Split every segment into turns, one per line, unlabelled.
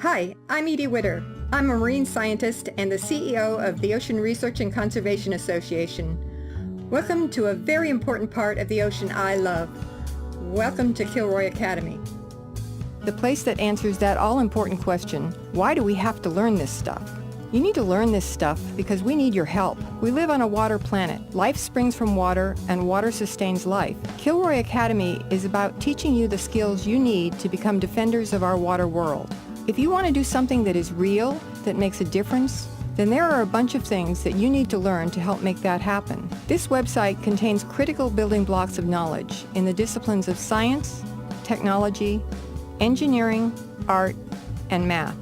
Hi, I'm Edie Witter. I'm a marine scientist and the CEO of the Ocean Research and Conservation Association. Welcome to a very important part of the ocean I love. Welcome to Kilroy Academy. The place that answers that all-important question, why do we have to learn this stuff? You need to learn this stuff because we need your help. We live on a water planet. Life springs from water, and water sustains life. Kilroy Academy is about teaching you the skills you need to become defenders of our water world. If you want to do something that is real, that makes a difference, then there are a bunch of things that you need to learn to help make that happen. This website contains critical building blocks of knowledge in the disciplines of science, technology, engineering, art, and math.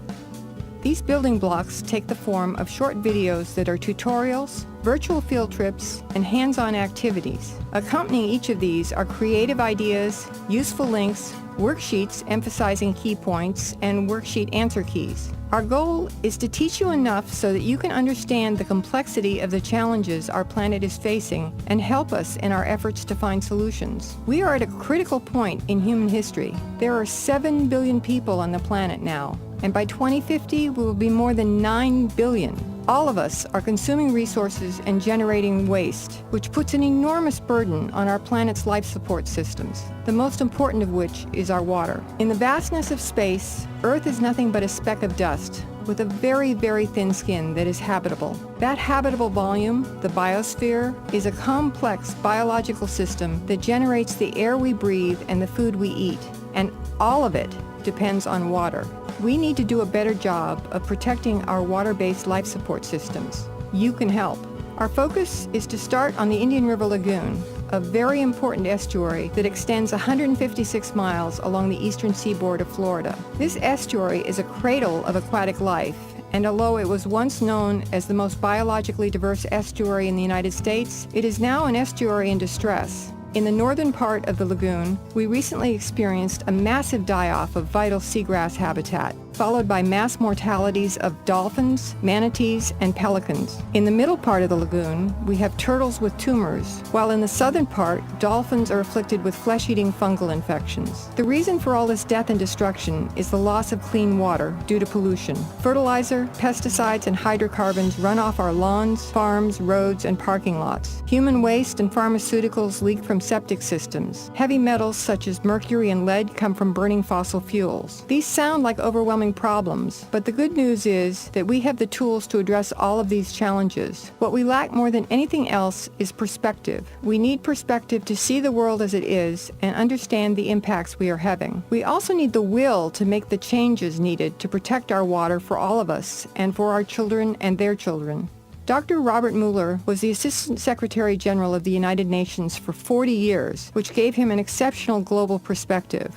These building blocks take the form of short videos that are tutorials, virtual field trips, and hands-on activities. Accompanying each of these are creative ideas, useful links, worksheets emphasizing key points, and worksheet answer keys. Our goal is to teach you enough so that you can understand the complexity of the challenges our planet is facing and help us in our efforts to find solutions. We are at a critical point in human history. There are 7 billion people on the planet now, and by 2050 we will be more than 9 billion. All of us are consuming resources and generating waste, which puts an enormous burden on our planet's life support systems, the most important of which is our water. In the vastness of space, Earth is nothing but a speck of dust with a very, very thin skin that is habitable. That habitable volume, the biosphere, is a complex biological system that generates the air we breathe and the food we eat, and all of it depends on water. We need to do a better job of protecting our water-based life support systems. You can help. Our focus is to start on the Indian River Lagoon, a very important estuary that extends 156 miles along the eastern seaboard of Florida. This estuary is a cradle of aquatic life, and although it was once known as the most biologically diverse estuary in the United States, it is now an estuary in distress. In the northern part of the lagoon, we recently experienced a massive die-off of vital seagrass habitat, followed by mass mortalities of dolphins, manatees, and pelicans. In the middle part of the lagoon, we have turtles with tumors, while in the southern part, dolphins are afflicted with flesh-eating fungal infections. The reason for all this death and destruction is the loss of clean water due to pollution. Fertilizer, pesticides, and hydrocarbons run off our lawns, farms, roads, and parking lots. Human waste and pharmaceuticals leak from septic systems. Heavy metals such as mercury and lead come from burning fossil fuels. These sound like overwhelming problems, but the good news is that we have the tools to address all of these challenges. What we lack more than anything else is perspective. We need perspective to see the world as it is and understand the impacts we are having. We also need the will to make the changes needed to protect our water for all of us and for our children and their children. Dr. Robert Mueller was the Assistant Secretary General of the United Nations for 40 years, which gave him an exceptional global perspective.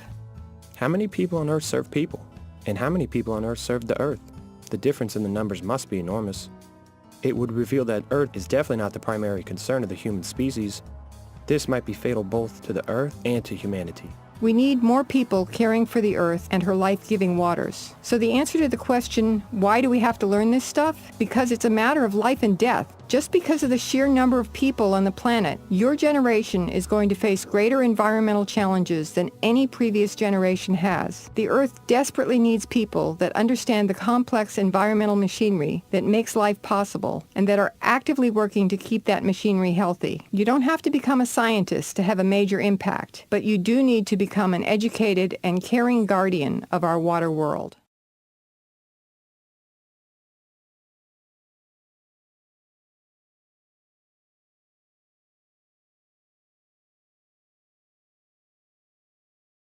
How many people on Earth serve people? And how many people on Earth serve the Earth? The difference in the numbers must be enormous. It would reveal that Earth is definitely not the primary concern of the human species. This might be fatal both to the Earth and to humanity.
We need more people caring for the Earth and her life-giving waters. So the answer to the question, why do we have to learn this stuff? Because it's a matter of life and death. Just because of the sheer number of people on the planet, your generation is going to face greater environmental challenges than any previous generation has. The Earth desperately needs people that understand the complex environmental machinery that makes life possible and that are actively working to keep that machinery healthy. You don't have to become a scientist to have a major impact, but you do need to become an educated and caring guardian of our water world.